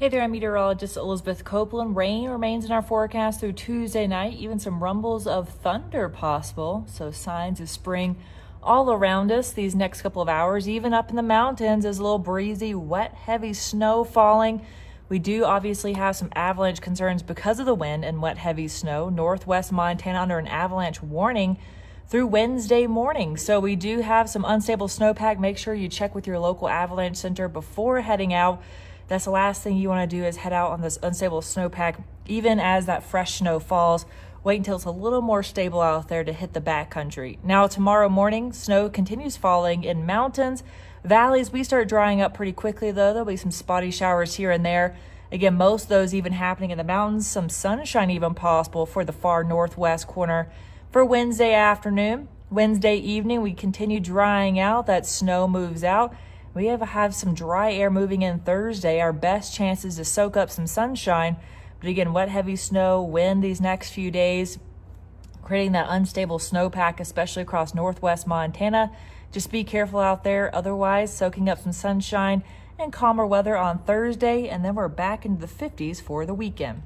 Hey there, I'm meteorologist Elizabeth Copeland. Rain remains in our forecast through Tuesday night, even some rumbles of thunder possible. So signs of spring all around us these next couple of hours, even up in the mountains. There's a little breezy, wet, heavy snow falling. We do obviously have some avalanche concerns because of the wind and wet, heavy snow. Northwest Montana under an avalanche warning through Wednesday morning. So we do have some unstable snowpack. Make sure you check with your local avalanche center before heading out. That's the last thing you want to do is head out on this unstable snowpack, even as that fresh snow falls. Wait until it's a little more stable out there to hit the backcountry. Now, tomorrow morning, snow continues falling in mountains. Valleys, we start drying up pretty quickly, though. There'll be some spotty showers here and there. Again, most of those even happening in the mountains. Some sunshine even possible for the far northwest corner for Wednesday afternoon. Wednesday evening, we continue drying out. That snow moves out. We have some dry air moving in Thursday. Our best chances to soak up some sunshine. But again, wet, heavy snow, wind these next few days, creating that unstable snowpack, especially across northwest Montana. Just be careful out there. Otherwise, soaking up some sunshine and calmer weather on Thursday. And then we're back into the 50s for the weekend.